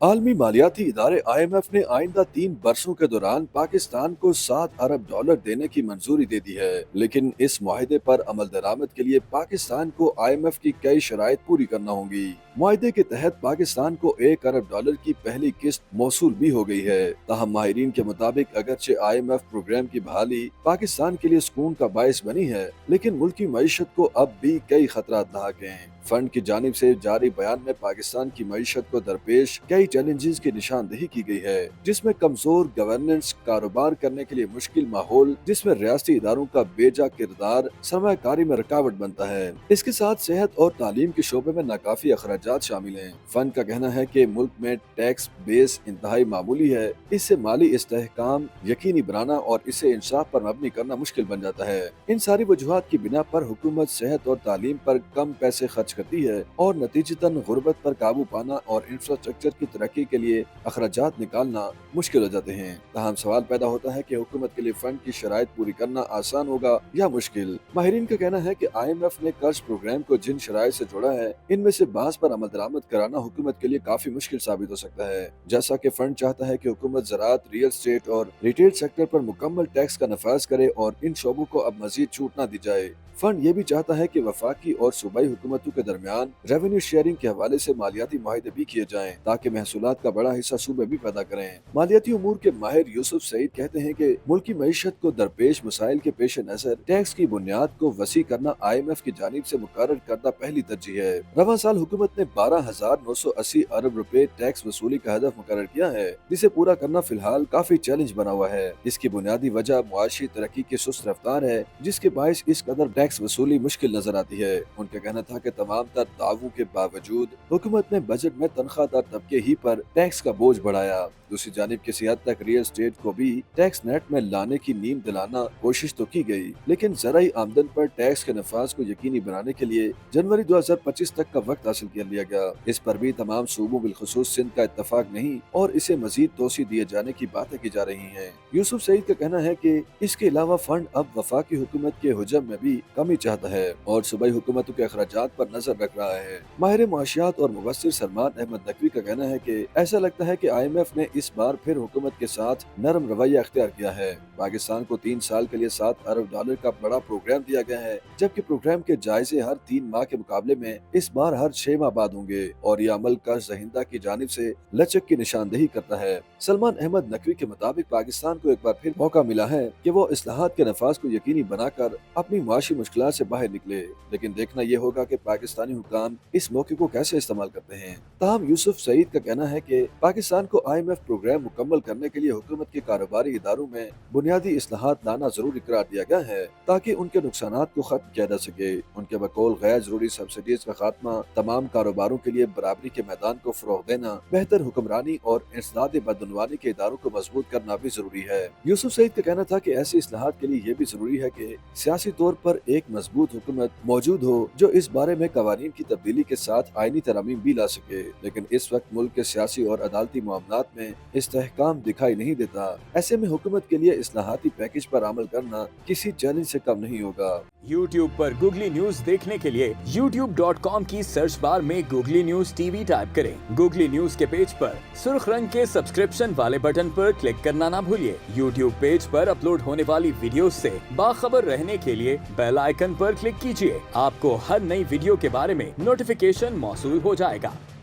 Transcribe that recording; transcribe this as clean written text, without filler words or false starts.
عالمی مالیاتی ادارے IMF نے آئندہ 3 برسوں کے دوران پاکستان کو $7 ارب دینے کی منظوری دے دی ہے، لیکن اس معاہدے پر عمل درآمد کے لیے پاکستان کو IMF کی کئی شرائط پوری کرنا ہوں گی۔ معاہدے کے تحت پاکستان کو $1 ارب کی پہلی قسط موصول بھی ہو گئی ہے، تاہم ماہرین کے مطابق اگرچہ IMF پروگرام کی بحالی پاکستان کے لیے سکون کا باعث بنی ہے، لیکن ملکی معیشت کو اب بھی کئی خطرات لاحق ہیں۔ فنڈ کی جانب سے جاری بیان میں پاکستان کی معیشت کو درپیش کئی چیلنجز کی نشاندہی کی گئی ہے، جس میں کمزور گورننس، کاروبار کرنے کے لیے مشکل ماحول جس میں ریاستی اداروں کا بے جا کردار سرمایہ کاری میں رکاوٹ بنتا ہے۔ اس کے ساتھ صحت اور تعلیم کے شعبے میں ناکافی اخراجات شامل ہیں۔ فنڈ کا کہنا ہے کہ ملک میں ٹیکس بیس انتہائی معمولی ہے، اس سے مالی استحکام یقینی بنانا اور اسے انصاف پر مبنی کرنا مشکل بن جاتا ہے۔ ان ساری وجوہات کی بنا پر حکومت صحت اور تعلیم پر کم پیسے خرچ کرتی ہے اور نتیجتاً غربت پر قابو پانا اور انفراسٹرکچر کی ترقی کے لیے اخراجات نکالنا مشکل ہو جاتے ہیں۔ تاہم سوال پیدا ہوتا ہے کہ حکومت کے لیے فنڈ کی شرائط پوری کرنا آسان ہوگا یا مشکل۔ ماہرین کا کہنا ہے کہ IMF نے قرض پروگرام کو جن شرائط سے جوڑا ہے، ان میں سے بعض پر عمل درآمد کرانا حکومت کے لیے کافی مشکل ثابت ہو سکتا ہے۔ جیسا کہ فنڈ چاہتا ہے کہ حکومت زراعت، ریئل اسٹیٹ اور ریٹیل سیکٹر پر مکمل ٹیکس کا نفاذ کرے اور ان شعبوں کو اب مزید چھوٹ نہ دی جائے۔ فنڈ یہ بھی چاہتا ہے کہ وفاقی اور صوبائی حکومتوں کے درمیان ریونیو شیئرنگ کے حوالے سے مالیاتی معاہدے بھی کیے جائیں تاکہ محصولات کا بڑا حصہ صوبے بھی پیدا کریں۔ مالیاتی امور کے ماہر یوسف سعید کہتے ہیں کہ ملکی معیشت کو درپیش مسائل کے پیش نظر ٹیکس کی بنیاد کو وسیع کرنا IMF کی جانب سے مقرر کردہ پہلی ترجیح ہے۔ رواں سال حکومت نے 12,980 ارب روپے ٹیکس وصولی کا ہدف مقرر کیا ہے، جسے پورا کرنا فی الحال کافی چیلنج بنا ہوا ہے۔ اس کی بنیادی وجہ معاشی ترقی کی سست رفتار ہے، جس کے باعث اس قدر ٹیکس وصولی مشکل نظر آتی ہے۔ ان کا کہنا تھا کہ تمام تر دعووں کے باوجود حکومت نے بجٹ میں تنخواہ دار طبقے ہی پر ٹیکس کا بوجھ بڑھایا۔ دوسری جانب کسی حد تک ریئل اسٹیٹ کو بھی ٹیکس نیٹ میں لانے کی نیند دلانا کوشش تو کی گئی، لیکن زرعی آمدن پر ٹیکس کے نفاذ کو یقینی بنانے کے لیے جنوری 2025 تک کا وقت حاصل کر لیا گیا۔ اس پر بھی تمام صوبوں بالخصوص سندھ کا اتفاق نہیں اور اسے مزید توسیع دیے جانے کی باتیں کی جا رہی ہیں۔ یوسف سعید کا کہنا ہے کہ اس کے علاوہ فنڈ اب وفاقی حکومت کے حجم میں بھی کمی چاہتا ہے اور صوبائی حکومتوں کے اخراجات پر نظر رکھ رہا ہے۔ ماہر معاشیات اور مبصر سلمان احمد نقوی کا کہنا ہے کہ ایسا لگتا ہے کہ IMF نے اس بار پھر حکومت کے ساتھ نرم رویہ اختیار کیا ہے۔ پاکستان کو 3 سال کے لیے $7 ارب کا بڑا پروگرام دیا گیا ہے، جبکہ پروگرام کے جائزے ہر 3 ماہ کے مقابلے میں اس بار ہر 6 ماہ بعد ہوں گے اور یہ عمل قرض دہندہ کی جانب سے لچک کی نشاندہی کرتا ہے۔ سلمان احمد نقوی کے مطابق پاکستان کو ایک بار پھر موقع ملا ہے کہ وہ اصلاحات کے نفاذ کو یقینی بنا کر اپنی معاشی مشکلات سے باہر نکلے، لیکن دیکھنا یہ ہوگا کہ پاکستانی حکام اس موقع کو کیسے استعمال کرتے ہیں۔ تاہم یوسف سعید کا کہنا ہے کہ پاکستان کو IMF پروگرام مکمل کرنے کے لیے حکومت کے کاروباری اداروں میں بنیادی اصلاحات لانا ضروری قرار دیا گیا ہے تاکہ ان کے نقصانات کو ختم کیا جا سکے۔ ان کے بقول غیر ضروری سبسڈیز کا خاتمہ، تمام کاروباروں کے لیے برابری کے میدان کو فروغ دینا، بہتر حکمرانی اور انسداد بدعنوانی کے اداروں کو مضبوط کرنا بھی ضروری ہے۔ یوسف سعید کا کہنا تھا کہ ایسی اصلاحات کے لیے یہ بھی ضروری ہے کہ سیاسی طور پر ایک مضبوط حکومت موجود ہو جو اس بارے میں قوانین کی تبدیلی کے ساتھ آئینی ترامیم بھی لا سکے، لیکن اس وقت ملک کے سیاسی اور عدالتی معاملات میں استحکام دکھائی نہیں دیتا۔ ایسے میں حکومت کے لیے اصلاحاتی پیکج پر عمل کرنا کسی چیلنج سے کم نہیں ہوگا۔ YouTube پر گوگلی نیوز دیکھنے کے لیے youtube.com کی سرچ بار میں گوگلی نیوز TV ٹائپ کریں۔ گوگلی نیوز کے پیج پر سرخ رنگ کے سبسکرپشن والے بٹن پر کلک کرنا نہ بھولیے۔ YouTube پیج پر اپلوڈ ہونے والی ویڈیوز سے باخبر رہنے کے لیے بیل آئیکن پر کلک کیجیے۔ آپ کو ہر نئی ویڈیو کے بارے میں نوٹیفیکیشن موصول ہو جائے گا۔